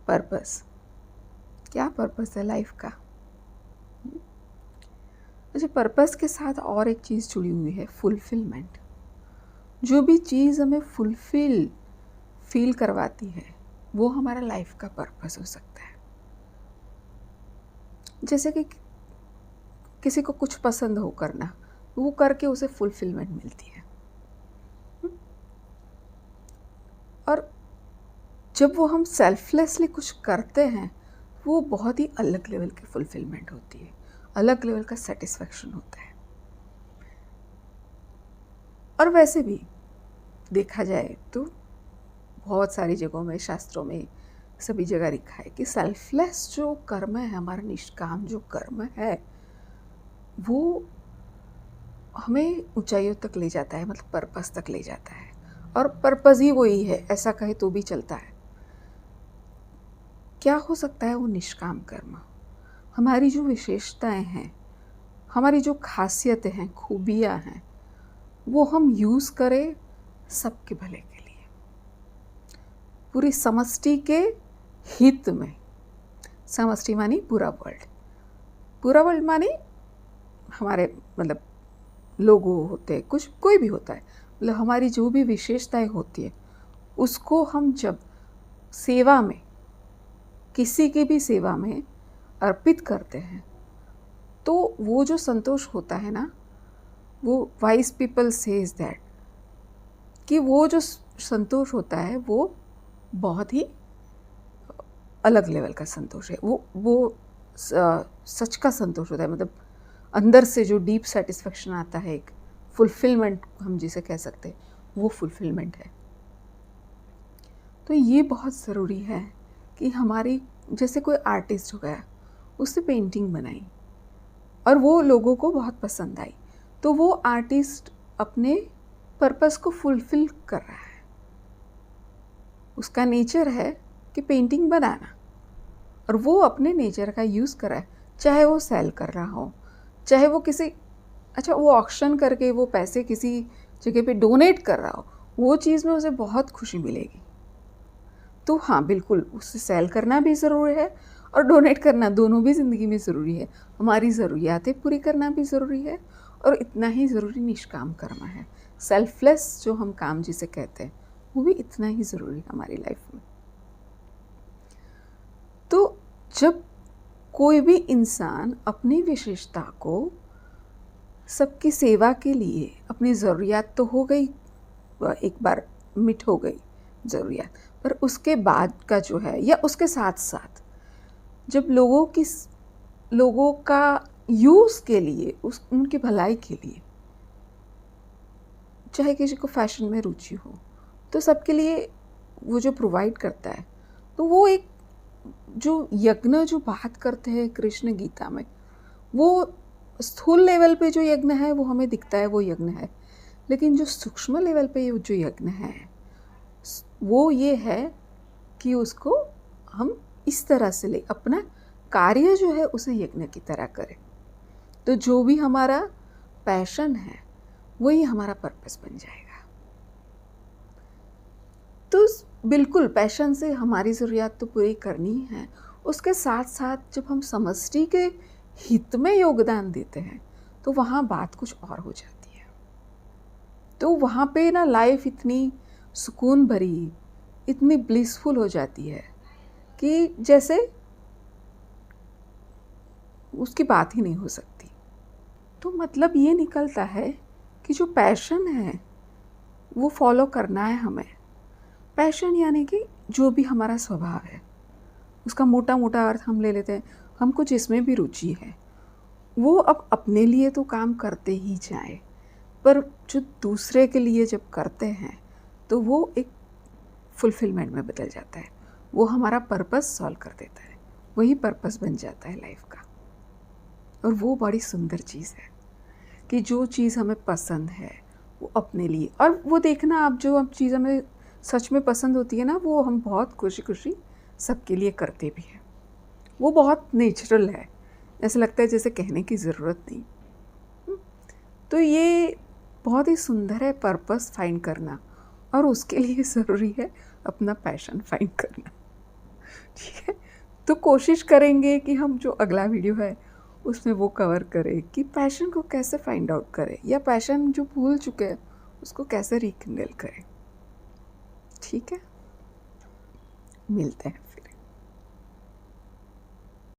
Purpose, क्या purpose है life का? अच्छा, पर्पस के साथ और एक चीज़ जुड़ी हुई है, फुलफिलमेंट। जो भी चीज़ हमें फील करवाती है वो हमारा लाइफ का पर्पस हो सकता है। जैसे कि किसी को कुछ पसंद हो करना, वो करके उसे फुलफिलमेंट मिलती है। और जब वो हम सेल्फलेसली कुछ करते हैं, वो बहुत ही अलग लेवल की फुलफिलमेंट होती है, अलग लेवल का सेटिस्फैक्शन होता है। और वैसे भी देखा जाए तो बहुत सारी जगहों में, शास्त्रों में, सभी जगह लिखा है कि सेल्फलेस जो कर्म है, हमारा निष्काम जो कर्म है, वो हमें ऊंचाइयों तक ले जाता है, मतलब पर्पस तक ले जाता है। और पर्पस ही वही है, ऐसा कहे तो भी चलता है। क्या हो सकता है वो निष्काम कर्म? हमारी जो विशेषताएं हैं, हमारी जो खासियतें हैं, खूबियां हैं, वो हम यूज़ करें सबके भले के लिए, पूरी समष्टि के हित में। समष्टि मानी पूरा वर्ल्ड, पूरा वर्ल्ड मानी हमारे मतलब लोगों होते हैं, कुछ कोई भी होता है, मतलब हमारी जो भी विशेषताएं होती है उसको हम जब सेवा में, किसी की भी सेवा में अर्पित करते हैं, तो वो जो संतोष होता है ना, वो वाइज पीपल सेज दैट कि वो जो संतोष होता है वो बहुत ही अलग लेवल का संतोष है। वो सच का संतोष होता है, मतलब अंदर से जो डीप सेटिस्फेक्शन आता है, एक फुलफिलमेंट हम जिसे कह सकते हैं, वो फुलफिलमेंट है। तो ये बहुत ज़रूरी है कि हमारी, जैसे कोई आर्टिस्ट हो गया, उससे पेंटिंग बनाई और वो लोगों को बहुत पसंद आई, तो वो आर्टिस्ट अपने पर्पस को फुलफिल कर रहा है। उसका नेचर है कि पेंटिंग बनाना, और वो अपने नेचर का यूज़ कर रहा है, चाहे वो सेल कर रहा हो, चाहे वो किसी, अच्छा वो ऑक्शन करके वो पैसे किसी जगह पे डोनेट कर रहा हो, वो चीज़ में उसे बहुत खुशी मिलेगी। तो हाँ, बिल्कुल, उससे सेल करना भी ज़रूरी है और डोनेट करना, दोनों भी ज़िंदगी में ज़रूरी है। हमारी ज़रूरियातें पूरी करना भी ज़रूरी है और इतना ही ज़रूरी निष्काम कर्म है। सेल्फलेस जो हम काम जिसे कहते हैं, वो भी इतना ही ज़रूरी है हमारी लाइफ में। तो जब कोई भी इंसान अपनी विशेषता को सबकी सेवा के लिए, अपनी ज़रूरियात तो हो गई, एक बार मिट हो गई ज़रूरियात, पर उसके बाद का जो है, या उसके साथ साथ जब लोगों का यूज़ के लिए, उनकी भलाई के लिए, चाहे किसी को फैशन में रुचि हो, तो सबके लिए वो जो प्रोवाइड करता है, तो वो एक जो यज्ञ जो बात करते हैं कृष्ण गीता में, वो स्थूल लेवल पे जो यज्ञ है वो हमें दिखता है, वो यज्ञ है। लेकिन जो सूक्ष्म लेवल पे जो यज्ञ है, वो ये है कि उसको हम इस तरह से ले, अपना कार्य जो है उसे यज्ञ की तरह करें। तो जो भी हमारा पैशन है वही हमारा पर्पस बन जाएगा। तो बिल्कुल पैशन से हमारी ज़रूरियात तो पूरी करनी है, उसके साथ साथ जब हम समष्टि के हित में योगदान देते हैं, तो वहाँ बात कुछ और हो जाती है। तो वहाँ पे ना लाइफ इतनी सुकून भरी, इतनी ब्लिसफुल हो जाती है कि जैसे उसकी बात ही नहीं हो सकती। तो मतलब ये निकलता है कि जो पैशन है वो फॉलो करना है हमें। पैशन यानी कि जो भी हमारा स्वभाव है, उसका मोटा मोटा अर्थ हम ले लेते हैं, हमको जिसमें भी रुचि है वो अब अपने लिए तो काम करते ही जाए, पर जो दूसरे के लिए जब करते हैं तो वो एक फुलफिलमेंट में बदल जाता है, वो हमारा पर्पस सॉल्व कर देता है, वही पर्पस बन जाता है लाइफ का। और वो बड़ी सुंदर चीज़ है कि जो चीज़ हमें पसंद है वो अपने लिए, और वो देखना आप, जो अब चीज़ हमें सच में पसंद होती है ना, वो हम बहुत खुशी खुशी सबके लिए करते भी हैं। वो बहुत नेचुरल है, ऐसा लगता है जैसे कहने की ज़रूरत नहीं। तो ये बहुत ही सुंदर है पर्पस फाइंड करना, और उसके लिए ज़रूरी है अपना पैशन फाइंड करना। ठीक है। तो कोशिश करेंगे कि हम जो अगला वीडियो है उसमें वो कवर करें कि पैशन को कैसे फाइंड आउट करें, या पैशन जो भूल चुके हैं उसको कैसे रिकनेल करें। ठीक है, मिलते हैं फिर।